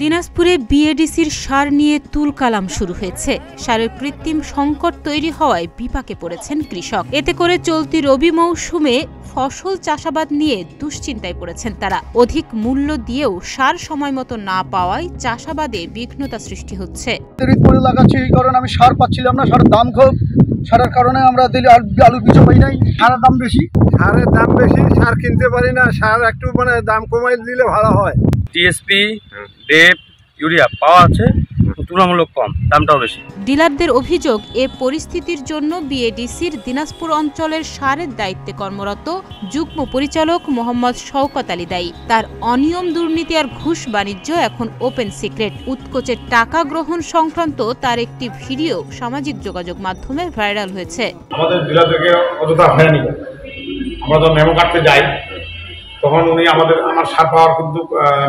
দিনাজপুরে বিএডিসির সার নিয়ে তুলকালাম শুরু হয়েছে। সারের কৃত্রিম সংকট তৈরি হওয়ায় বিপাকে পড়েছেন কৃষক। এতে করে চলতি রবি মৌসুমে ফসল চাষাবাদ নিয়ে দুশ্চিন্তায় পড়েছেন তারা। অধিক মূল্য দিয়েও সার সময় মতো না পাওয়ায় চাষাবাদে বিঘ্নতা সৃষ্টি হচ্ছে। আমি সার পাচ্ছিলাম না, সারের দাম খুব, সারের কারণে আমরা দিলে আলু বীজ পাই নাই, সারের দাম বেশি, সার কিনতে পারি না। সার একটু দাম কমাই দিলে ভালো হয়। টিএসপি, ডেপ, ইউরিয়া পাওয়া আছে, তুলনামূলক কম, দামটাও বেশি। ডিলারদের অভিযোগ, এ পরিস্থিতির জন্য বিএডিসির দিনাজপুর অঞ্চলের সারের দায়িত্বে কর্মরত যুগ্ম পরিচালক মোহাম্মদ শওকত আলী দায়ী। তার অনিয়ম, দুর্নীতি আর ঘুষ বাণিজ্য এখন ওপেন সিক্রেট। উৎকোচের টাকা গ্রহণ সংক্রান্ত তার একটি ভিডিও সামাজিক যোগাযোগ মাধ্যমে ভাইরাল হয়েছে। আমাদের ডিলারদেরকে অযথা হয়রানি করে। আমরা তো মেমো কাটতে যাই, তখন উনি আমার সার পাওয়ার কিন্তু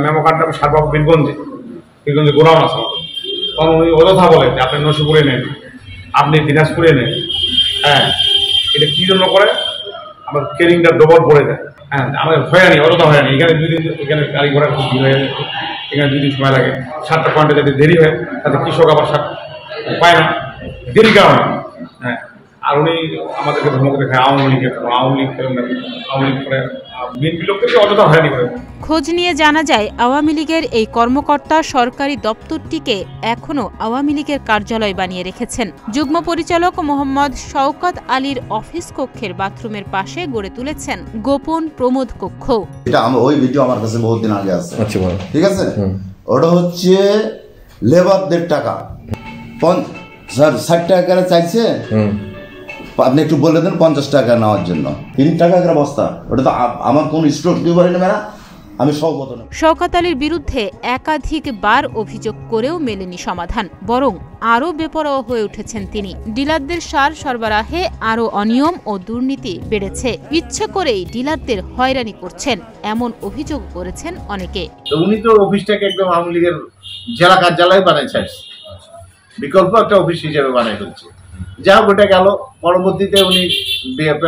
মেমো কার্ডটা আমি সার পাবো বীরগঞ্জে গোড়াউন আছে। তখন উনি অযথা বলেন যে আপনি নসিপুরে নেন, আপনি দিনাজপুরে নেন। হ্যাঁ, এটা কী জন্য করে? আমার কেরিংটা ডবল পড়ে যায়। হ্যাঁ, আমাদের হয়রানি, অযথা হয়রানি। এখানে 2 দিন, এখানে গাড়ি ঘোড়া খুব ভিড় হয়ে যায়, এখানে 2 দিন সময় লাগে। সারটা পয়েন্টে যাতে দেরি হয়, তাতে কৃষক আবার সার পায় না, দেরি কারণে। হ্যাঁ, আর উনি আমাদেরকে ধর্মকে দেখায় আওয়ামী লীগের, আওয়ামী লীগ করে বিএনপি লোকদেরকে অযথা হয়রানি করে। খোঁজ নিয়ে জানা যায়, আওয়ামী লীগের এই কর্মকর্তা সরকারি দপ্তরটিকে এখনো আওয়ামী লীগের কার্যালয় বানিয়ে রেখেছেন। যুগ্ম পরিচালক মোহাম্মদ শওকত আলীর অফিস কক্ষের বাথরুমের পাশে গড়ে তুলেছেন গোপন প্রমোদ কক্ষ। এটা ওই ভিডিও আমার কাছে বহুত দিন আগে আছে। আচ্ছা, ঠিক আছে। ওটা হচ্ছে লেবারদের টাকা, 60 টাকা করে চাইছে, আপনি একটু বলে দেন 50 টাকা নেওয়ার জন্য। 3 টাকা করে বস্তা। ওটা তো আমার কোন স্টক দিতে পারি না, আমি সবগত না। শওকত আলীর বিরুদ্ধে একাধিকবার অভিযোগ করেও মেলেনি সমাধান, বরং আরও বেপরোয়া হয়ে উঠেছেন তিনি। ডিলারদের সার সরবরাহে আরও অনিয়ম ও দুর্নীতি বেড়েছে। ইচ্ছে করেই ডিলারদের হয়রানি করছেন, এমন অভিযোগ করেছেন অনেকে। উনি তো অফিসটাকে একদম আওয়ামী লীগের জেলা কার্যালয় বানাইছে, বিকল্প একটা অফিস হিসেবে বানাই ফেলছে। যা ওটা গেল, পরবর্তীতে উনি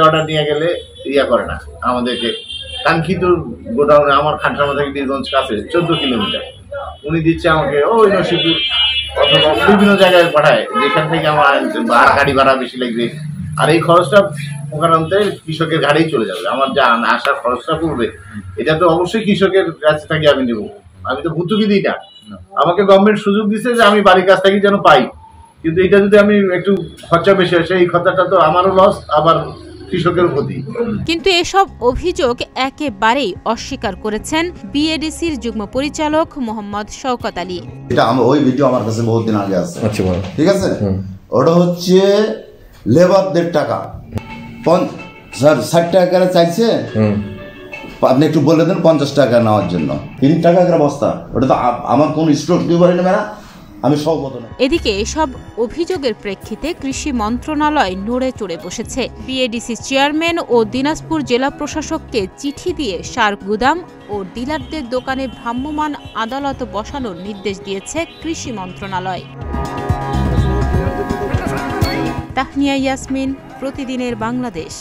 অর্ডার নিয়ে গেলে করে না আমাদেরকে। কাঙ্ক্ষিত গোডাউনে আমার খানসামা থেকে বীরগঞ্জ কাছে 14 কিলোমিটার উনি দিচ্ছে আমাকে ওই নসিপুর অথবা বিভিন্ন জায়গায় পাঠায়, যেখান থেকে আমার গাড়ি ভাড়া বেশি লাগবে। আর এই খরচটা ওখানে কৃষকের ঘাড়েই চলে যাবে। আমার যা আসার খরচটা পড়বে, এটা তো অবশ্যই কৃষকের কাছে থেকে আমি নেব। আমি তো ভুতুকি দিই না। আমাকে গভর্নমেন্ট সুযোগ দিচ্ছে যে আমি বাড়ির কাছ থেকে যেন পাই, কিন্তু এটা যদি আমি একটু খরচা বেশি হয়, সেই খরচাটা তো আমারও লস, আবার কৃষকের ক্ষতি। কিন্তু এসব অভিযোগ একেবারেই অস্বীকার করেছেন বিএডিসির যুগ্ম পরিচালক মোহাম্মদ শওকত আলী। এটা ওই ভিডিও আমার কাছে বহুত দিন আগে আছে। আচ্ছা, ঠিক আছে। ওটা হচ্ছে লেবারদের টাকা, 60 টাকা করে চাইছে, আপনি একটু বলে দেন 50 টাকা নেওয়ার জন্য। 3 টাকা করে বস্তা। ওটা তো আমার কোন স্টক দিতে পারি না, আমি সবগত না। এদিকে এসব অভিযোগের প্রেক্ষিতে কৃষি মন্ত্রণালয় নড়ে চড়ে বসেছে। বিএডিসি চেয়ারম্যান ও দিনাজপুর জেলা প্রশাসককে চিঠি দিয়ে সার গুদাম ও ডিলারদের দোকানে ভ্রাম্যমাণ আদালত বসানোর নির্দেশ দিয়েছে কৃষি মন্ত্রণালয়। তাহনিয়া ইয়াসমিন, প্রতিদিনের বাংলাদেশ।